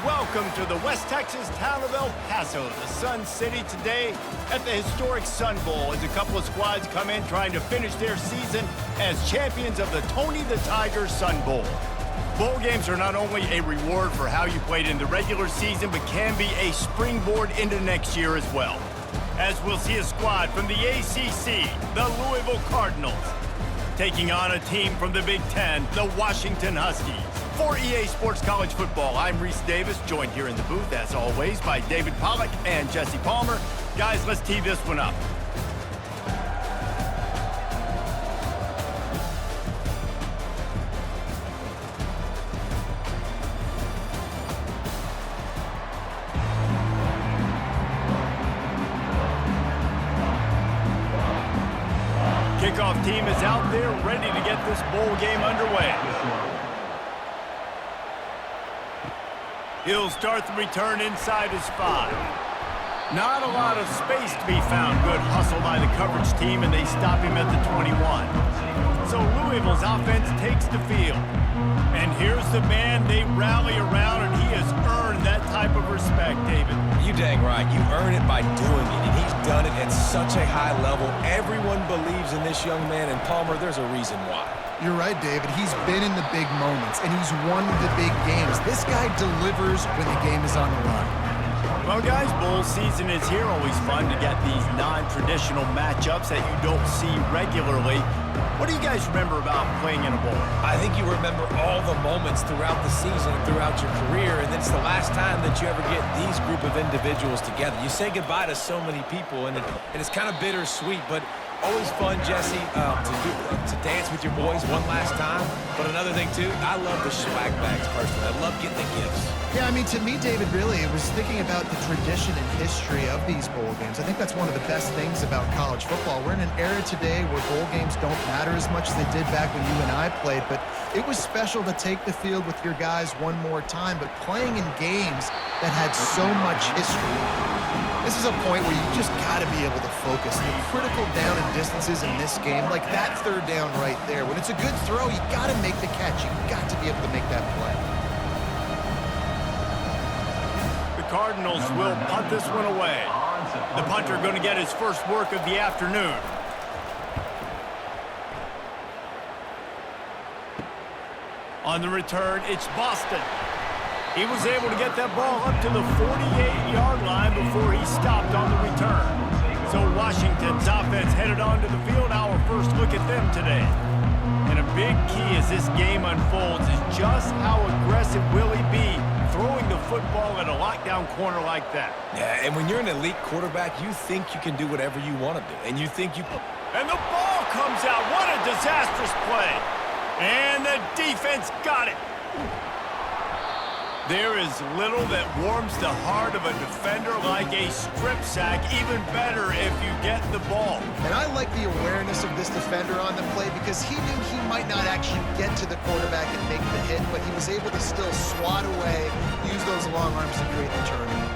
welcome to the West Texas town of El Paso, the Sun City, today at the historic Sun Bowl as a couple of squads come in trying to finish their season as champions of the Tony the Tiger Sun Bowl. Bowl games are not only a reward for how you played in the regular season, but can be a springboard into next year as well. As we'll see a squad from the ACC, the Louisville Cardinals, taking on a team from the Big Ten, the Washington Huskies. For EA Sports College Football, I'm Reese Davis, joined here in the booth, as always, by David Pollack and Jesse Palmer. Guys, let's tee this one up. Kickoff team is out there ready to get this bowl game underway. He'll start the return inside his 5. Not a lot of space to be found. Good hustle by the coverage team, and they stop him at the 21. So Louisville's offense takes the field. And here's the man they rally around, and he has earned that type of respect, David. You dang right. You earn it by doing it, and he's done it at such a high level. Everyone believes in this young man, and Palmer, there's a reason why. You're right, David. He's been in the big moments, and he's won the big games. This guy delivers when the game is on the line. Well, guys, bowl season is here. Always fun to get these non-traditional matchups that you don't see regularly. What do you guys remember about playing in a bowl? I think you remember all the moments throughout the season and throughout your career, and it's the last time that you ever get these group of individuals together. You say goodbye to so many people, and it's kind of bittersweet, but always fun, Jesse, to dance with your boys one last time. But another thing, too, I love the swag bags, personally. I love getting the gifts. Yeah, I mean, to me, David, really, it was thinking about the tradition and history of these bowl games. I think that's one of the best things about college football. We're in an era today where bowl games don't matter as much as they did back when you and I played, but it was special to take the field with your guys one more time, but playing in games that had so much history. This is a point where you just got to be able to focus. The critical down and distances in this game, like that third down right there. When it's a good throw, you got to make the catch. You got to be able to make that play. The Cardinals will punt this one away. The punter going to get his first work of the afternoon. On the return, it's Boston. He was able to get that ball up to the 48-yard line before he stopped on the return. So Washington's offense headed onto the field. Our first look at them today. And a big key as this game unfolds is just how aggressive will he be throwing the football at a lockdown corner like that. Yeah, and when you're an elite quarterback, you think you can do whatever you want to do. And you think you... And the ball comes out. What a disastrous play. And the defense got it. There is little that warms the heart of a defender like a strip sack. Even better if you get the ball. And I like the awareness of this defender on the play because he knew he might not actually get to the quarterback and make the hit, but he was able to still swat away, use those long arms to create the turnover.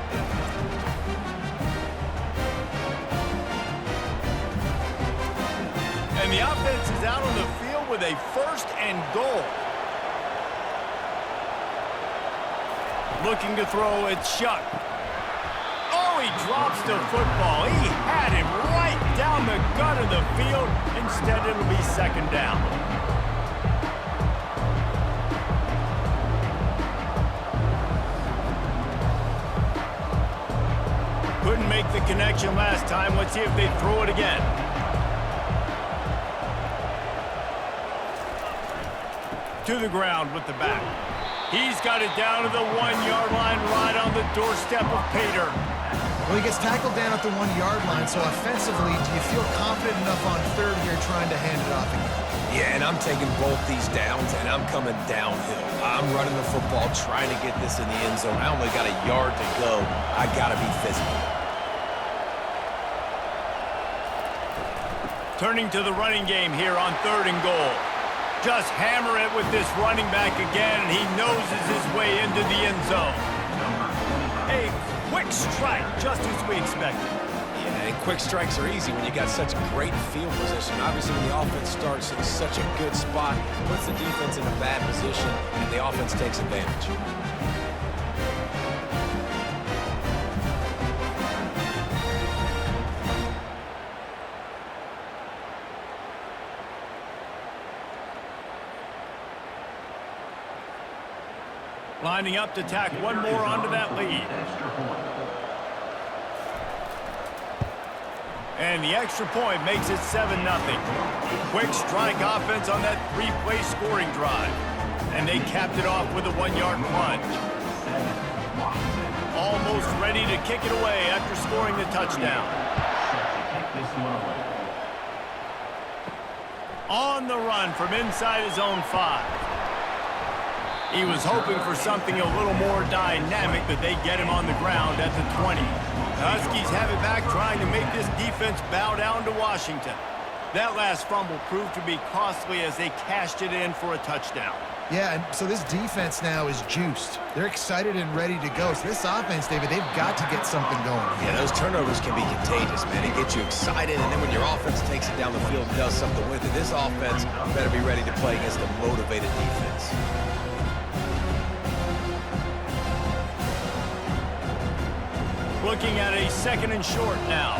And the offense is out on the field with a 1st and goal. Looking to throw, it's Shuck. Oh, he drops the football. He had him right down the gut of the field. Instead, it'll be 2nd down. Couldn't make the connection last time. Let's see if they throw it again. To the ground with the back. He's got it down to the 1-yard line right on the doorstep of Pater. Well, he gets tackled down at the 1-yard line, so offensively, do you feel confident enough on 3rd here trying to hand it off again? Yeah, and I'm taking both these downs, and I'm coming downhill. I'm running the football, trying to get this in the end zone. I only got a yard to go. I got to be physical. Turning to the running game here on 3rd and goal. Just hammer it with this running back again, and he noses his way into the end zone. A quick strike, just as we expected. Yeah, and quick strikes are easy when you got such great field position. Obviously, when the offense starts in such a good spot, it puts the defense in a bad position, and the offense takes advantage. Lining up to tack one more onto that lead. And the extra point makes it 7-0. Quick strike offense on that 3-play scoring drive. And they capped it off with a 1-yard plunge. Almost ready to kick it away after scoring the touchdown. On the run from inside his own 5. He was hoping for something a little more dynamic, but they get him on the ground at the 20. The Huskies have it back, trying to make this defense bow down to Washington. That last fumble proved to be costly as they cashed it in for a touchdown. Yeah, and so this defense now is juiced. They're excited and ready to go. So this offense, David, they've got to get something going. Yeah, those turnovers can be contagious, man. It gets you excited, and then when your offense takes it down the field and does something with it, this offense better be ready to play against a motivated defense. Looking at a 2nd and short now.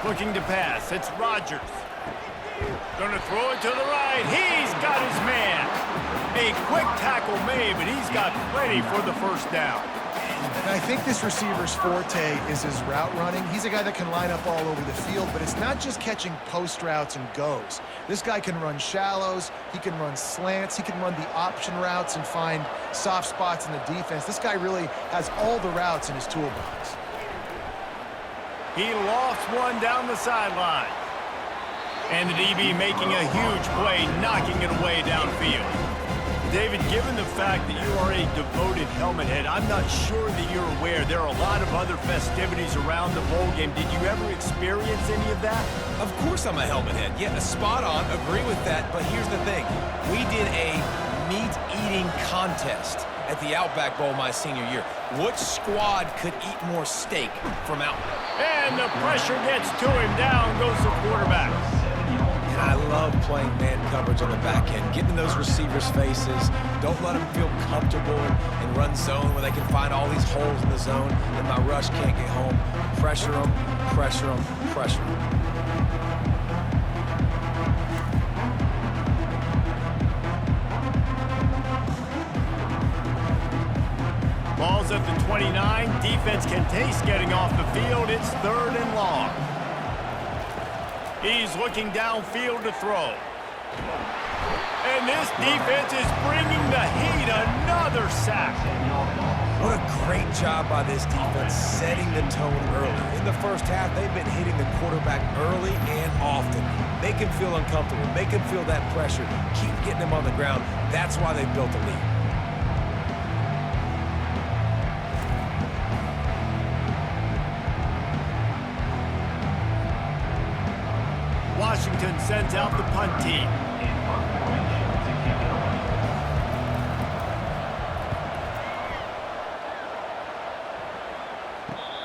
Looking to pass. It's Rodgers. Gonna throw it to the right. He's got his man. A quick tackle made, but he's got plenty for the first down. And I think this receiver's forte is his route running. He's a guy that can line up all over the field, but it's not just catching post routes and goes. This guy can run shallows, he can run slants, he can run the option routes and find soft spots in the defense. This guy really has all the routes in his toolbox. He lofts one down the sideline. And the DB making a huge play, knocking it away downfield. David, given the fact that you are a devoted helmet head, I'm not sure that you're aware there are a lot of other festivities around the bowl game. Did you ever experience any of that? Of course I'm a helmet head. Yeah, spot on. Agree with that. But here's the thing. We did a meat-eating contest at the Outback Bowl my senior year. Which squad could eat more steak from Outback? And the pressure gets to him. Down goes the quarterback. And I love playing man coverage on the back end, getting in those receivers' faces. Don't let them feel comfortable and run zone where they can find all these holes in the zone and my rush can't get home. Pressure them, pressure them, pressure them. Ball's at the 29. Defense can taste getting off the field. It's 3rd and long. He's looking downfield to throw. And this defense is bringing the heat. Another sack. What a great job by this defense setting the tone early. In the first half, they've been hitting the quarterback early and often. Make him feel uncomfortable. Make him feel that pressure. Keep getting him on the ground. That's why they built the lead. Washington sends out the punt team.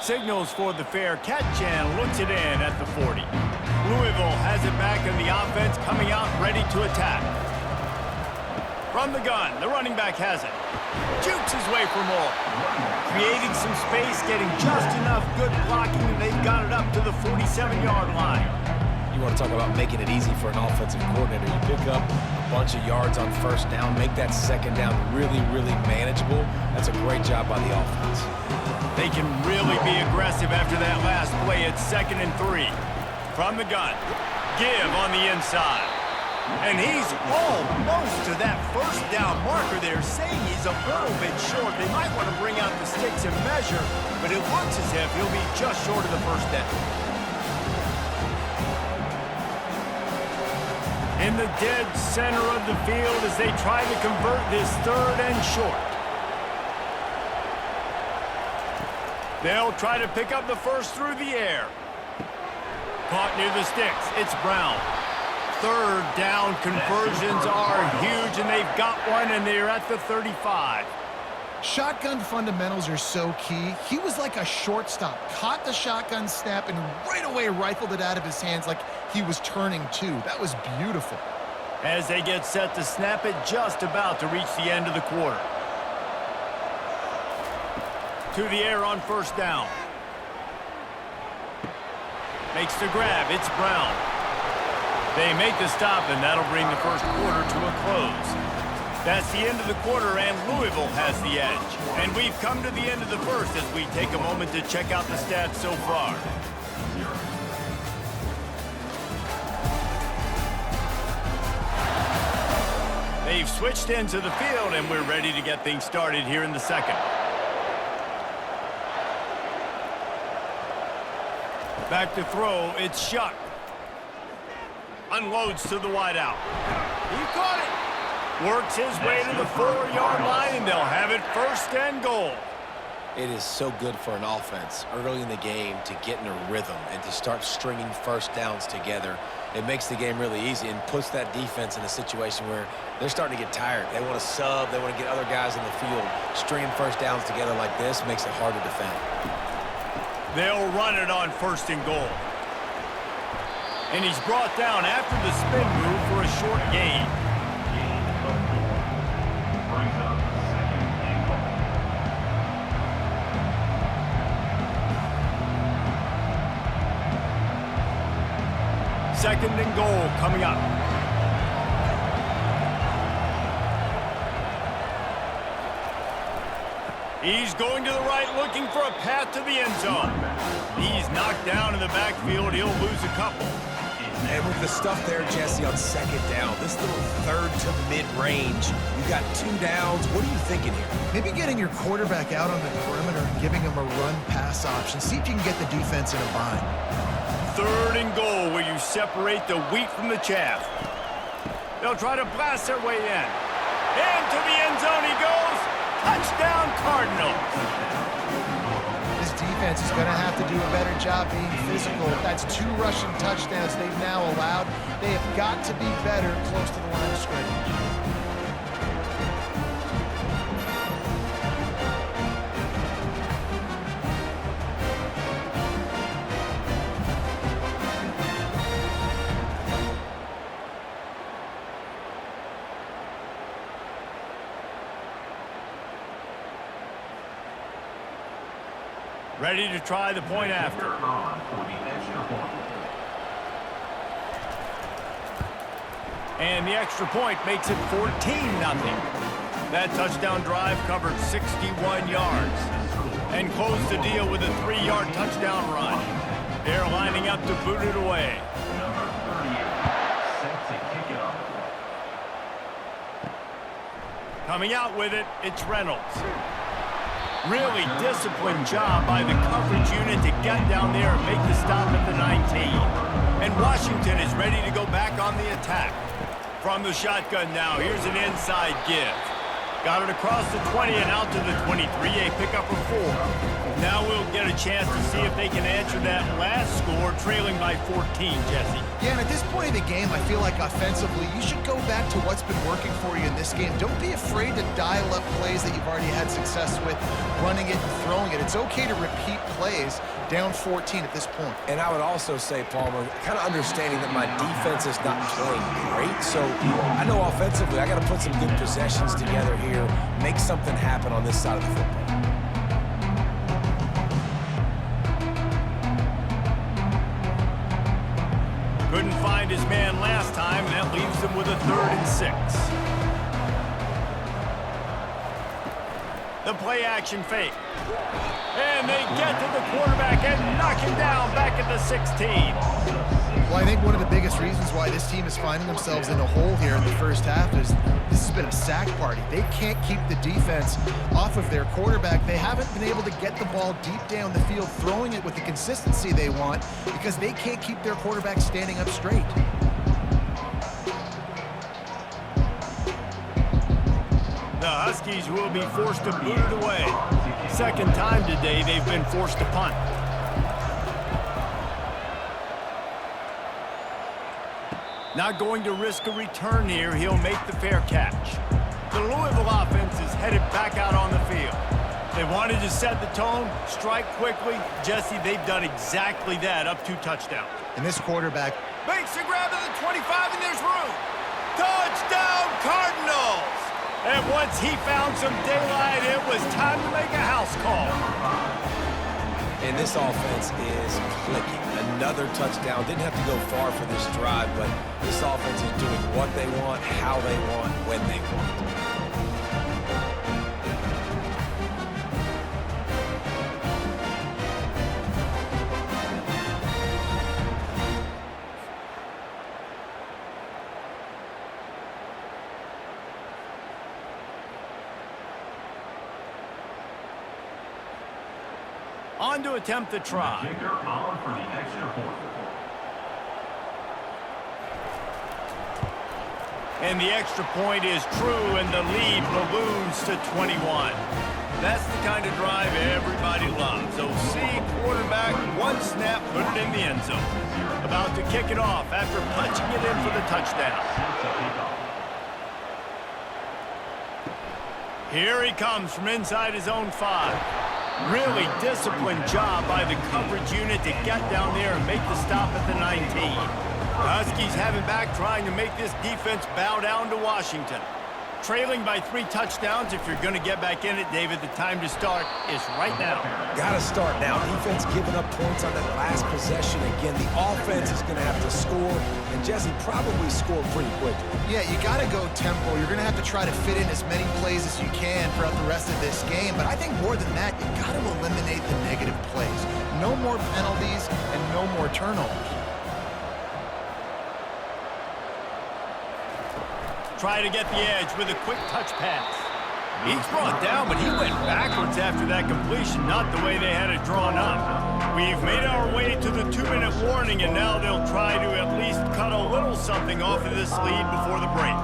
Signals for the fair catch and looks it in at the 40. Louisville has it back in the offense, coming out ready to attack. From the gun, the running back has it. Jukes his way for more. Creating some space, getting just enough good blocking, and they've got it up to the 47-yard line. You want to talk about making it easy for an offensive coordinator. You pick up a bunch of yards on first down, make that second down really, really manageable. That's a great job by the offense. They can really be aggressive after that last play. It's 2nd and 3. From the gun, give on the inside. And he's almost to that first down marker there, saying he's a little bit short. They might want to bring out the sticks and measure, but it looks as if he'll be just short of the first down. In the dead center of the field as they try to convert this 3rd and short. They'll try to pick up the first through the air. Caught near the sticks. It's Brown. 3rd down conversions are huge, and they've got one, and they're at the 35. Shotgun fundamentals are so key. He was like a shortstop, caught the shotgun snap, and right away rifled it out of his hands like he was turning two. That was beautiful. As they get set to snap it, just about to reach the end of the quarter. To the air on first down. Makes the grab. It's Brown. They make the stop, and that'll bring the first quarter to a close. That's the end of the quarter, and Louisville has the edge. And we've come to the end of the first as we take a moment to check out the stats so far. They've switched into the field, and we're ready to get things started here in the second. Back to throw, it's Shuck. Unloads to the wideout. He caught it. Works his way to the 4-yard line, and they'll have it first and goal. It is so good for an offense early in the game to get in a rhythm and to start stringing first downs together. It makes the game really easy and puts that defense in a situation where they're starting to get tired. They want to sub. They want to get other guys in the field. Stringing first downs together like this makes it hard to defend. They'll run it on first and goal. And he's brought down after the spin move for a short gain. Second and goal coming up. He's going to the right, looking for a path to the end zone. He's knocked down in the backfield. He'll lose a couple. And with the stuff there, Jesse, on second down, this little third to mid-range, you've got 2 downs. What are you thinking here? Maybe getting your quarterback out on the perimeter and giving him a run-pass option. See if you can get the defense in a bind. Third and goal where you separate the wheat from the chaff. They'll try to blast their way in. Into the end zone he goes. Touchdown, Cardinals. This defense is going to have to do a better job being physical. That's 2 rushing touchdowns they've now allowed. They have got to be better close to the line of scrimmage. Ready to try the point after. And the extra point makes it 14-0. That touchdown drive covered 61 yards and closed the deal with a 3-yard touchdown run. They're lining up to boot it away. Coming out with it, it's Reynolds. Really disciplined job by the coverage unit to get down there and make the stop at the 19. And Washington is ready to go back on the attack. From the shotgun now, here's an inside give. Got it across the 20 and out to the 23, a pickup of 4. Now we'll get a chance to see if they can answer that last score, trailing by 14, Jesse. Yeah, and at this point of the game, I feel like offensively, you should go back to what's been working for you in this game. Don't be afraid to dial up plays that you've already had success with, running it and throwing it. It's okay to repeat plays down 14 at this point. And I would also say, Palmer, kind of understanding that my defense is not playing great. So I know offensively I got to put some good possessions together here, make something happen on this side of the football. Couldn't find his man last time, and that leaves him with a 3rd and 6. The play action fake. And they get to the quarterback and knock him down back at the 16. Well, I think one of the biggest reasons why this team is finding themselves in a hole here in the first half is this has been a sack party. They can't keep the defense off of their quarterback. They haven't been able to get the ball deep down the field, throwing it with the consistency they want because they can't keep their quarterback standing up straight. The Huskies will be forced to boot it away. Second time today they've been forced to punt. Not going to risk a return here. He'll make the fair catch. The Louisville offense is headed back out on the field. They wanted to set the tone, strike quickly. Jesse, they've done exactly that, up 2 touchdowns. And this quarterback makes a grab at the 25, and there's room. Touchdown, Cardinals! And once he found some daylight, it was time to make a house call. And this offense is clicking. Another touchdown. Didn't have to go far for this drive, but this offense is doing what they want, how they want, when they want. On to attempt the try. And the extra point is true, and the lead balloons to 21. That's the kind of drive everybody loves. OC quarterback, one snap, put it in the end zone. About to kick it off after punching it in for the touchdown. Here he comes from inside his own 5. Really disciplined job by the coverage unit to get down there and make the stop at the 19. The Huskies have it back, trying to make this defense bow down to Washington. Trailing by 3 touchdowns. If you're going to get back in it, David, the time to start is right now. Got to start now. Defense giving up points on that last possession. Again, the offense is going to have to score, and Jesse probably score pretty quick. Yeah, you got to go tempo. You're going to have to try to fit in as many plays as you can throughout the rest of this game. But I think more than that, you got to eliminate the negative plays. No more penalties and no more turnovers. Try to get the edge with a quick touch pass. He's brought down, but he went backwards after that completion, not the way they had it drawn up. We've made our way to the 2-minute warning, and now they'll try to at least cut a little something off of this lead before the break.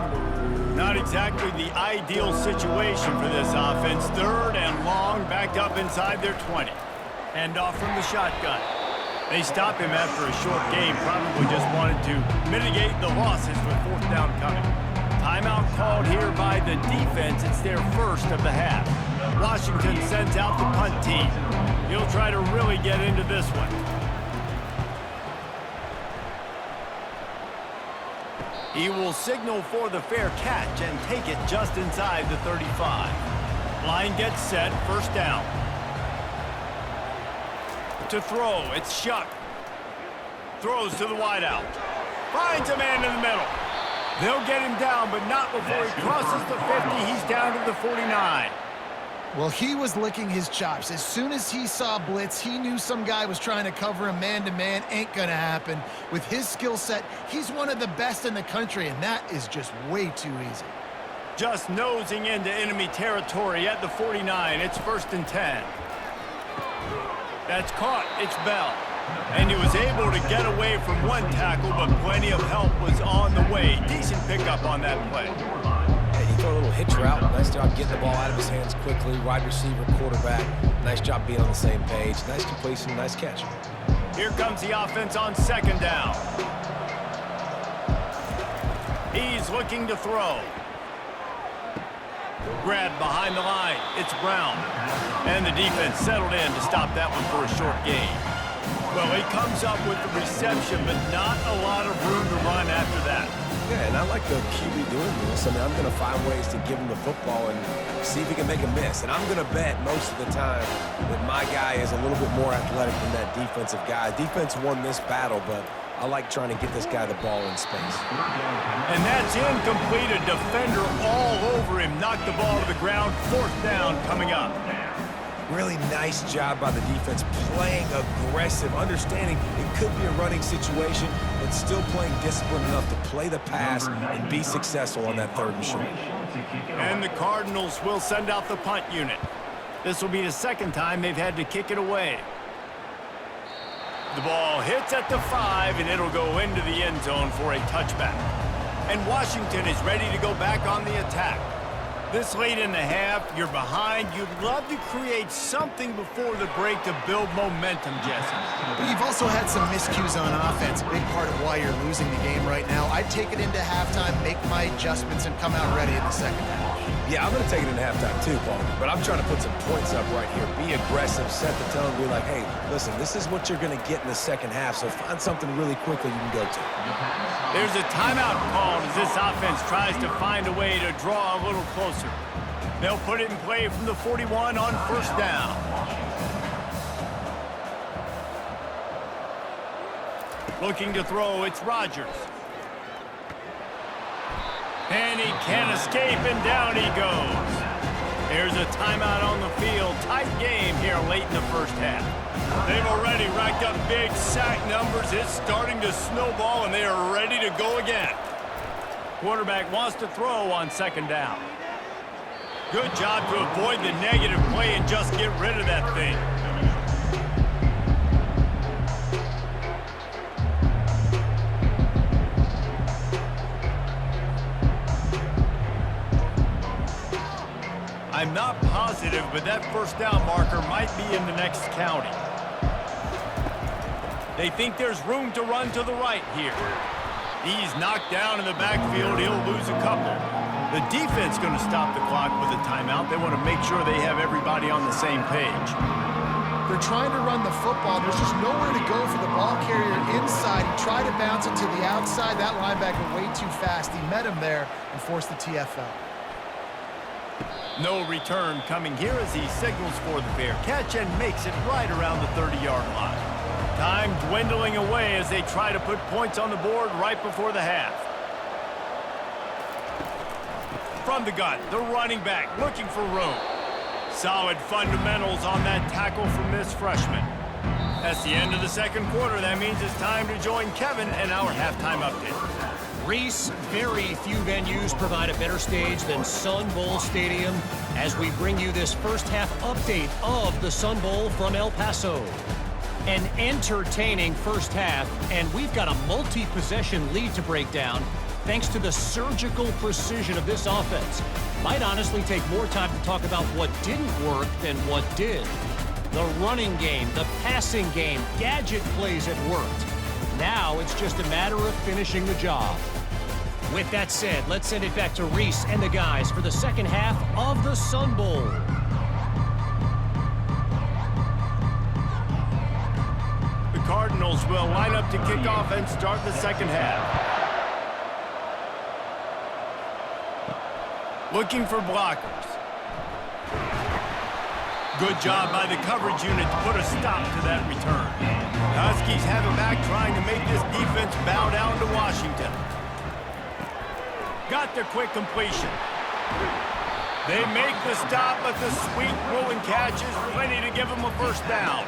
Not exactly the ideal situation for this offense. 3rd and long, backed up inside their 20. Hand off from the shotgun. They stop him after a short game, probably just wanted to mitigate the losses with 4th down coming. Timeout called here by the defense. It's their first of the half. Washington sends out the punt team. He'll try to really get into this one. He will signal for the fair catch and take it just inside the 35. Line gets set, 1st down. To throw, it's Shuck. Throws to the wideout. Finds a man in the middle. They'll get him down, but not before he crosses the 50. He's down to the 49. Well, he was licking his chops. As soon as he saw blitz, he knew some guy was trying to cover him man-to-man. Ain't gonna happen. With his skill set, he's one of the best in the country, and that is just way too easy. Just nosing into enemy territory at the 49. It's 1st and 10. That's caught. It's Bell. And he was able to get away from one tackle, but plenty of help was on the way. Decent pickup on that play. Yeah, he threw a little hitch route. Nice job getting the ball out of his hands quickly. Wide receiver, quarterback. Nice job being on the same page. Nice completion, nice catch. Here comes the offense on 2nd down. He's looking to throw. Grabbed behind the line. It's Brown. And the defense settled in to stop that one for a short gain. Well, he comes up with the reception, but not a lot of room to run after that. Yeah, and I like the QB doing this. I mean, I'm going to find ways to give him the football and see if he can make a miss. And I'm going to bet most of the time that my guy is a little bit more athletic than that defensive guy. Defense won this battle, but I like trying to get this guy the ball in space. And that's incomplete. A defender all over him. Knocked the ball to the ground. 4th down coming up. Really nice job by the defense, playing aggressive, understanding it could be a running situation, but still playing disciplined enough to play the pass and be successful on that 3rd and short. And the Cardinals will send out the punt unit. This will be the 2nd time they've had to kick it away. The ball hits at the 5, and it'll go into the end zone for a touchback. And Washington is ready to go back on the attack. This late in the half, you're behind. You'd love to create something before the break to build momentum, Jesse. But you've also had some miscues on offense, a big part of why you're losing the game right now. I'd take it into halftime, make my adjustments, and come out ready in the 2nd half. Yeah, I'm going to take it into halftime too, Paul. But I'm trying to put some points up right here. Be aggressive, set the tone, be like, hey, listen, this is what you're going to get in the 2nd half, so find something really quickly you can go to. There's a timeout called as this offense tries to find a way to draw a little closer. They'll put it in play from the 41 on 1st down. Looking to throw, it's Rodgers. And he can't escape, and down he goes. There's a timeout on the field. Tight game here late in the 1st half. They've already racked up big sack numbers. It's starting to snowball, and they are ready to go again. Quarterback wants to throw on 2nd down. Good job to avoid the negative play and just get rid of that thing. I'm not positive, but that first down marker might be in the next county. They think there's room to run to the right here. He's knocked down in the backfield. He'll lose a couple. The defense going to stop the clock with a timeout. They want to make sure they have everybody on the same page. They're trying to run the football. There's just nowhere to go for the ball carrier inside. He tried to bounce it to the outside. That linebacker way too fast. He met him there and forced the TFL. No return coming here as he signals for the fair catch and makes it right around the 30-yard line. Time dwindling away as they try to put points on the board right before the half. From the gun, the running back looking for room. Solid fundamentals on that tackle from this freshman. That's the end of the second quarter. That means it's time to join Kevin and our halftime update. Reese, very few venues provide a better stage than Sun Bowl Stadium as we bring you this first half update of the Sun Bowl from El Paso. An entertaining first half, and we've got a multi-possession lead to break down thanks to the surgical precision of this offense. Might honestly take more time to talk about what didn't work than what did. The running game, the passing game, gadget plays have worked. Now it's just a matter of finishing the job. With that said, let's send it back to Reese and the guys for the second half of the Sun Bowl. The Cardinals will line up to kick off and start the second half. Looking for blockers. Good job by the coverage unit to put a stop to that return. The Huskies have it back trying to make this defense bow down to Washington. Got the quick completion. They make the stop, but the sweet rolling catch is plenty to give them a first down.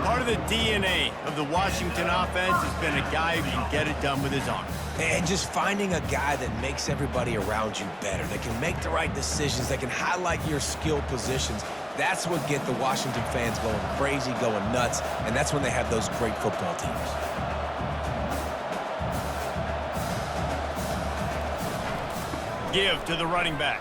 Part of the DNA of the Washington offense has been a guy who can get it done with his arm. And just finding a guy that makes everybody around you better, that can make the right decisions, that can highlight your skill positions. That's what get the Washington fans going crazy, going nuts, and that's when they have those great football teams. Give to the running back.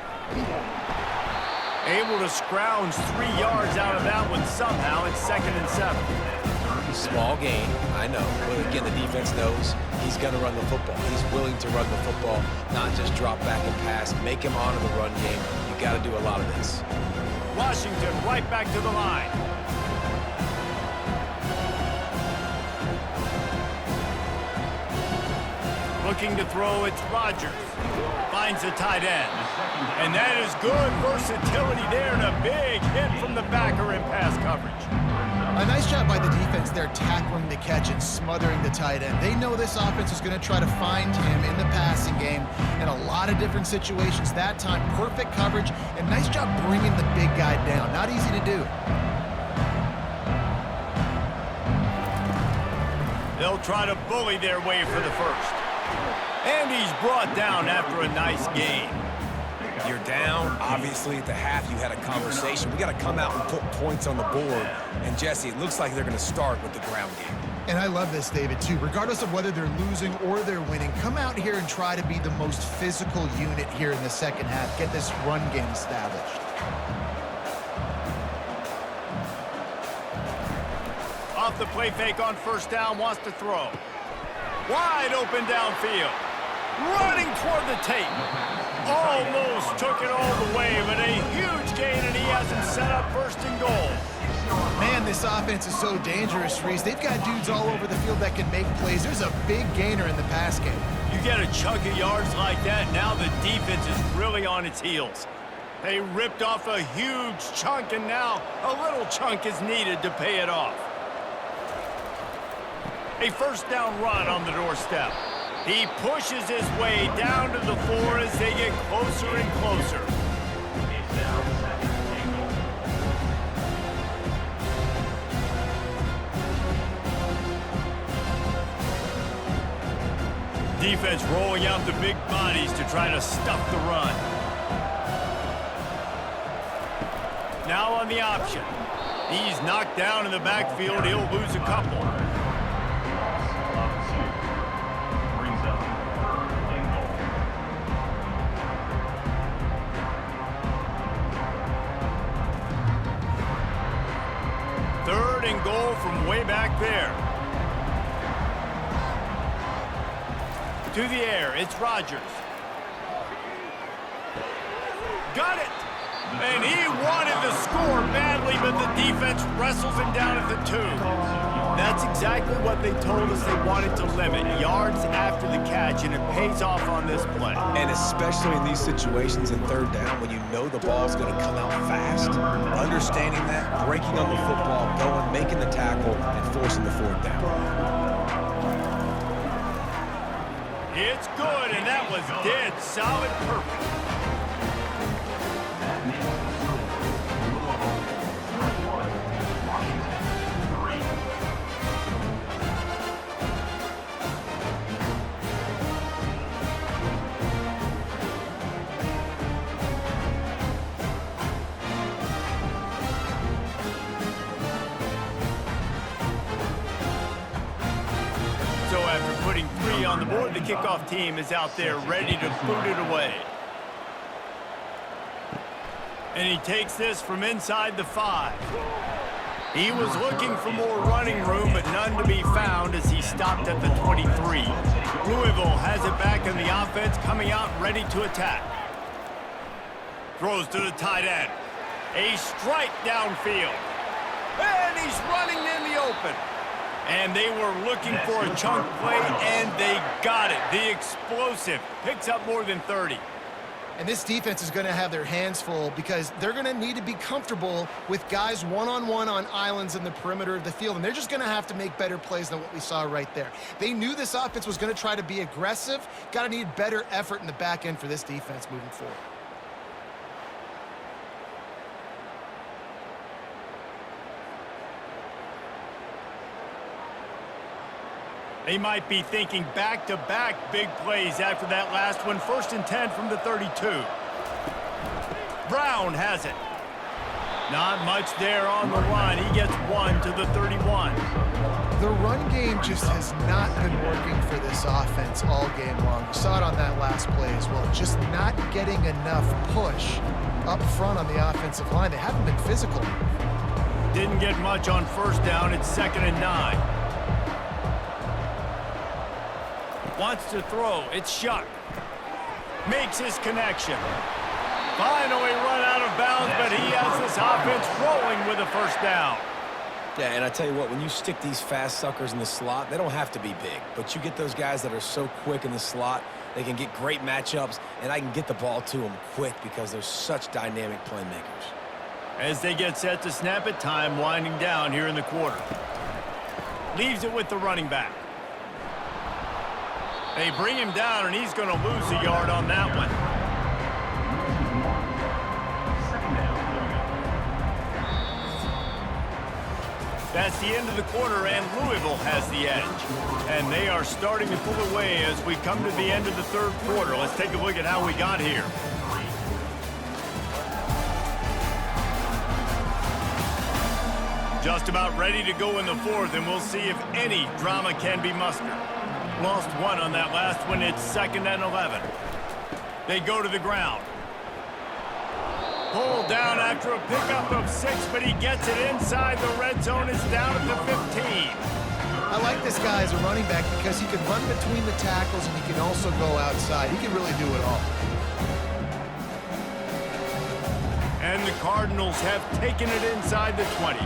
Able to scrounge 3 yards out of that one somehow. It's 2nd and 7. Small gain, I know. But again, the defense knows he's going to run the football. He's willing to run the football, not just drop back and pass. Make him honor the run game. You got to do a lot of this. Washington right back to the line. Looking to throw, it's Rodgers. Finds the tight end. And that is good versatility there and a big hit from the backer in pass coverage. A nice job by the defense there tackling the catch and smothering the tight end. They know this offense is going to try to find him in the passing game in a lot of different situations. That time, perfect coverage and nice job bringing the big guy down. Not easy to do. They'll try to bully their way for the first. And he's brought down after a nice gain. You're down. Obviously, at the half, you had a conversation. We got to come out and put points on the board. And, Jesse, it looks like they're going to start with the ground game. And I love this, David, too. Regardless of whether they're losing or they're winning, come out here and try to be the most physical unit here in the second half. Get this run game established. Off the play fake on first down, wants to throw. Wide open downfield. Running toward the tape. Almost took it all the way, but a huge gain, and he has him set up first and goal. Man, this offense is so dangerous, Reese. They've got dudes all over the field that can make plays. There's a big gainer in the pass game. You get a chunk of yards like that, now the defense is really on its heels. They ripped off a huge chunk, and now a little chunk is needed to pay it off. A first down run on the doorstep. He pushes his way down to the 4 as they get closer and closer. Defense rolling out the big bodies to try to stuff the run. Now on the option. He's knocked down in the backfield. He'll lose a couple. Third and goal from way back there. To the air, it's Rodgers. Got it! And he wanted the score badly, but the defense wrestles him down at the 2. That's exactly what they told us they wanted to limit. Yards after the catch, and it pays off on this play. And especially in these situations in third down when you know the ball's going to come out fast. Understanding that, breaking on the football, going, making the tackle, and forcing the fourth down. It's good, and that was dead solid perfect. So after putting 3 on the board, the kickoff team is out there ready to boot it away. And he takes this from inside the 5. He was looking for more running room, but none to be found as he stopped at the 23. Louisville has it back in the offense, coming out ready to attack. Throws to the tight end. A strike downfield. And he's running in the open. And they were looking for a chunk play, and they got it. The explosive picks up more than 30. And this defense is going to have their hands full because they're going to need to be comfortable with guys one-on-one on islands in the perimeter of the field, and they're just going to have to make better plays than what we saw right there. They knew this offense was going to try to be aggressive. Got to need better effort in the back end for this defense moving forward. They might be thinking back-to-back big plays after that last one. 1st and 10 from the 32. Brown has it. Not much there on the line. He gets 1 to the 31. The run game just has not been working for this offense all game long. We saw it on that last play as well. Just not getting enough push up front on the offensive line. They haven't been physical. Didn't get much on 1st down. It's 2nd and 9. Wants to throw. It's Shuck. Makes his connection. Finally run out of bounds, but he has this offense rolling with a 1st down. Yeah, and I tell you what, when you stick these fast suckers in the slot, they don't have to be big. But you get those guys that are so quick in the slot, they can get great matchups, and I can get the ball to them quick because they're such dynamic playmakers. As they get set to snap it, time winding down here in the quarter. Leaves it with the running back. They bring him down, and he's going to lose a yard on that one. That's the end of the quarter, and Louisville has the edge. And they are starting to pull away as we come to the end of the 3rd quarter. Let's take a look at how we got here. Just about ready to go in the 4th, and we'll see if any drama can be mustered. Lost 1 on that last one. It's 2nd and 11. They go to the ground. Pulled down after a pickup of 6, but he gets it inside the red zone. It's down at the 15. I like this guy as a running back because he can run between the tackles and he can also go outside. He can really do it all. And the Cardinals have taken it inside the 20.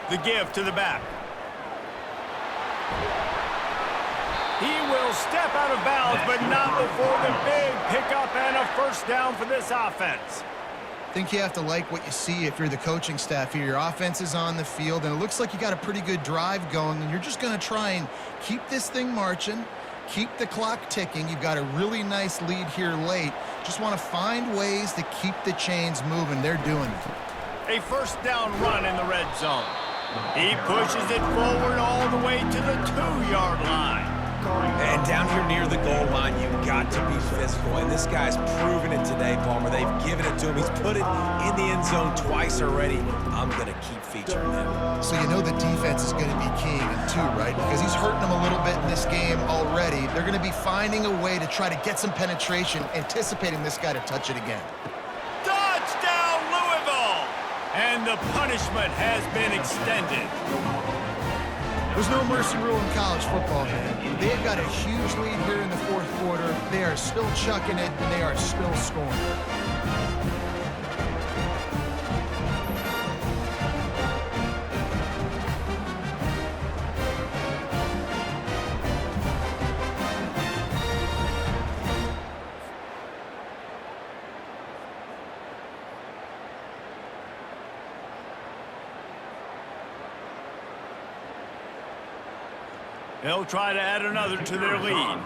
The give to the back. He will step out of bounds, but not before the big pickup and a 1st down for this offense. I think you have to like what you see if you're the coaching staff here. Your offense is on the field, and it looks like you got a pretty good drive going, and you're just going to try and keep this thing marching, keep the clock ticking. You've got a really nice lead here late. Just want to find ways to keep the chains moving. They're doing it. A 1st down run in the red zone. He pushes it forward all the way to the 2-yard line. And down here near the goal line, you've got to be physical. And this guy's proven it today, Palmer. They've given it to him. He's put it in the end zone twice already. I'm going to keep featuring him. So you know the defense is going to be keying him too, right? Because he's hurting them a little bit in this game already. They're going to be finding a way to try to get some penetration, anticipating this guy to touch it again. Touchdown, Louisville! And the punishment has been extended. There's no mercy rule in college football, man. They've got a huge lead here in the fourth quarter. They are still chucking it, and they are still scoring. They'll try to add another to their lead.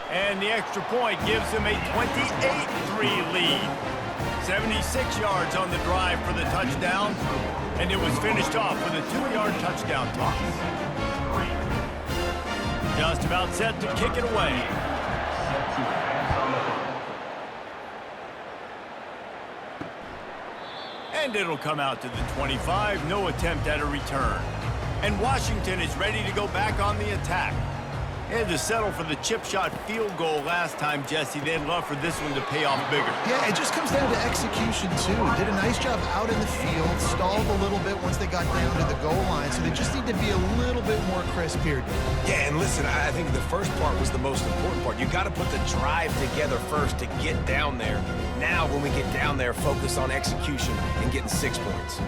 And the extra point gives them a 28-3 lead. 76 yards on the drive for the touchdown. And it was finished off with a 2-yard touchdown toss. Just about set to kick it away. And it'll come out to the 25. No attempt at a return. And Washington is ready to go back on the attack. They had to settle for the chip shot field goal last time, Jesse. They'd love for this one to pay off bigger. Yeah, it just comes down to execution, too. Did a nice job out in the field, stalled a little bit once they got down to the goal line, so they just need to be a little bit more crisp here. Yeah, and listen, I think the first part was the most important part. You got to put the drive together first to get down there. Now, when we get down there, focus on execution and getting 6 points.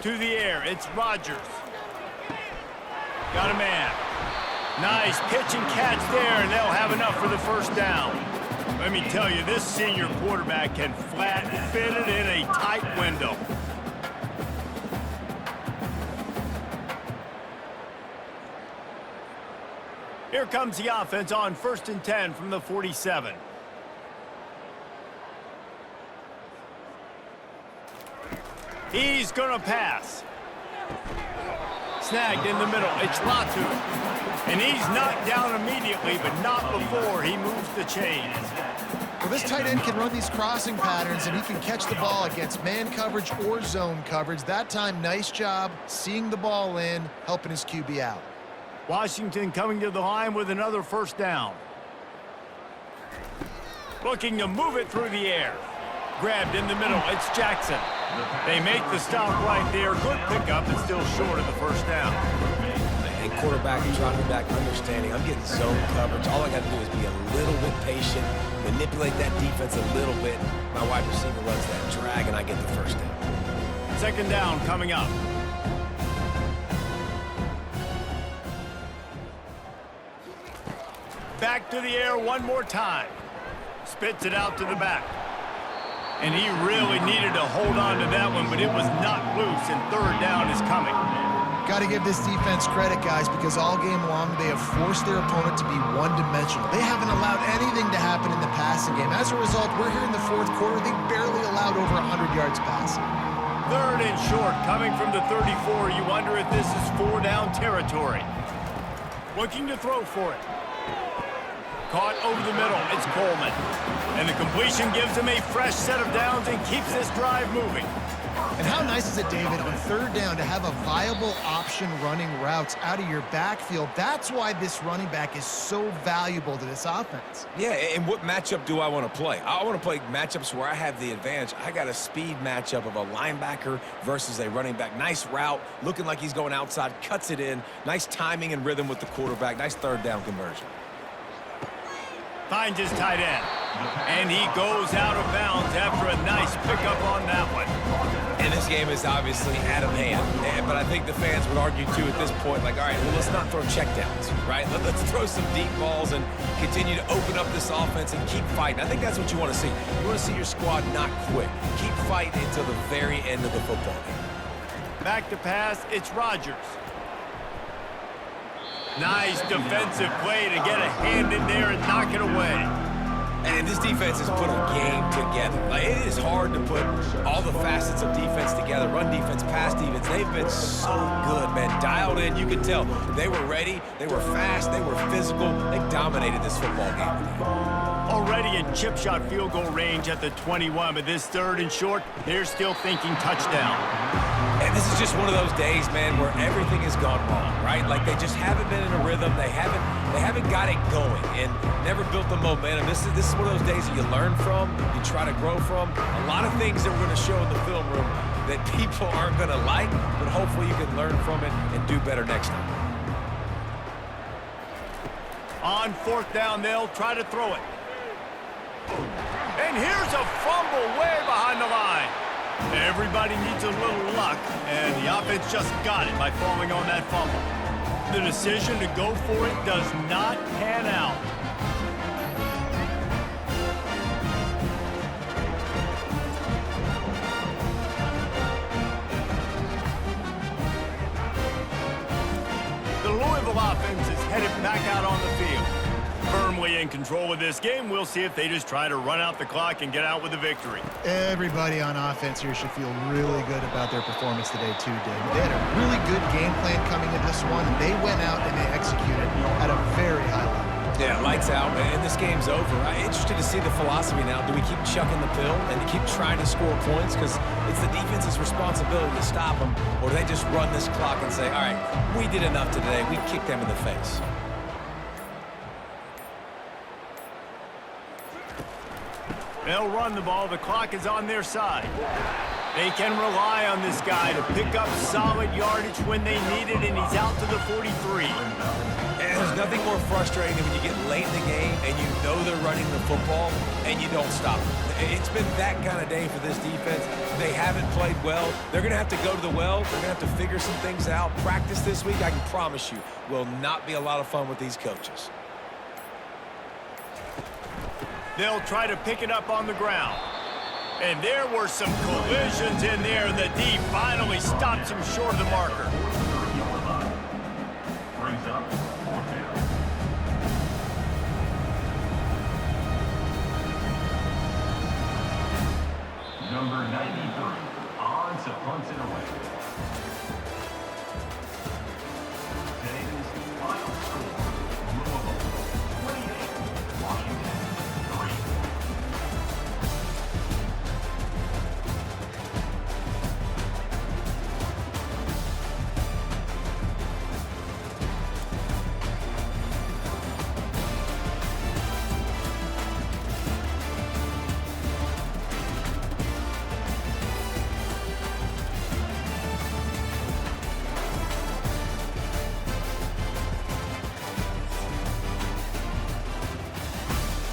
To the air, it's Rodgers. Got a man. Nice pitch and catch there, and they'll have enough for the first down. Let me tell you, this senior quarterback can flat fit it in a tight window. Here comes the offense on 1st and 10 from the 47. He's going to pass. Snagged in the middle. It's Latu. And he's knocked down immediately, but not before he moves the chains. Well, this tight end can run these crossing patterns, and he can catch the ball against man coverage or zone coverage. That time, nice job seeing the ball in, helping his QB out. Washington coming to the line with another first down. Looking to move it through the air. Grabbed in the middle. It's Jackson. They make the stop right there. Good pickup and still short of the first down. And quarterback and dropping back, understanding I'm getting zone coverage. All I got to do is be a little bit patient, manipulate that defense a little bit. My wide receiver runs that drag, and I get the first down. Second down coming up. Back to the air one more time. Spits it out to the back. And he really needed to hold on to that one, but it was knocked loose, and third down is coming. Got to give this defense credit, guys, because all game long they have forced their opponent to be one-dimensional. They haven't allowed anything to happen in the passing game. As a result, we're here in the fourth quarter. They barely allowed over 100 yards passing. Third and short, coming from the 34. You wonder if this is 4-down territory. Looking to throw for it. Caught over the middle. It's Coleman. And the completion gives him a fresh set of downs and keeps this drive moving. And how nice is it, David, on third down to have a viable option running routes out of your backfield? That's why this running back is so valuable to this offense. Yeah, and what matchup do I want to play? I want to play matchups where I have the advantage. I got a speed matchup of a linebacker versus a running back. Nice route, looking like he's going outside, cuts it in. Nice timing and rhythm with the quarterback. Nice third down conversion. Finds his tight end. And he goes out of bounds after a nice pickup on that one. And this game is obviously out of hand. But I think the fans would argue, too, at this point, like, all right, well, let's not throw checkdowns, right? Let's throw some deep balls and continue to open up this offense and keep fighting. I think that's what you want to see. You want to see your squad not quit. Keep fighting until the very end of the football game. Back to pass, it's Rodgers. Nice defensive play to get a hand in there and knock it away. And this defense has put a game together. Like, it is hard to put all the facets of defense together. Run defense, pass defense. They've been so good, man. Dialed in. You could tell they were ready. They were fast. They were physical. They dominated this football game. Already in chip shot field goal range at the 21, but this 3rd and short, they're still thinking touchdown. And this is just one of those days, man, where everything has gone wrong, right? Like, they just haven't been in a rhythm. They haven't got it going and never built the momentum. This is one of those days that you learn from, you try to grow from. A lot of things that we're going to show in the film room that people aren't going to like, but hopefully you can learn from it and do better next time. On 4th down, they'll try to throw it. And here's a fumble way behind the line. Everybody needs a little luck, and the offense just got it by falling on that fumble. The decision to go for it does not pan out. The Louisville offense is headed back out on the field. Firmly in control of this game. We'll see if they just try to run out the clock and get out with a victory. Everybody on offense here should feel really good about their performance today too, David. They had a really good game plan coming into this one. They went out and they executed at a very high level. Yeah, lights out, and this game's over. I'm interested to see the philosophy now. Do we keep chucking the pill and keep trying to score points because it's the defense's responsibility to stop them, or do they just run this clock and say, all right, we did enough today. We kicked them in the face. They'll run the ball. The clock is on their side. They can rely on this guy to pick up solid yardage when they need it, and he's out to the 43. And there's nothing more frustrating than when you get late in the game and you know they're running the football and you don't stop them. It's been that kind of day for this defense. They haven't played well. They're going to have to go to the well. They're going to have to figure some things out. Practice this week, I can promise you, will not be a lot of fun with these coaches. They'll try to pick it up on the ground. And there were some collisions in there, and the D finally stops him short of the marker. Brings up fourth down. Number 93 on to punt it away.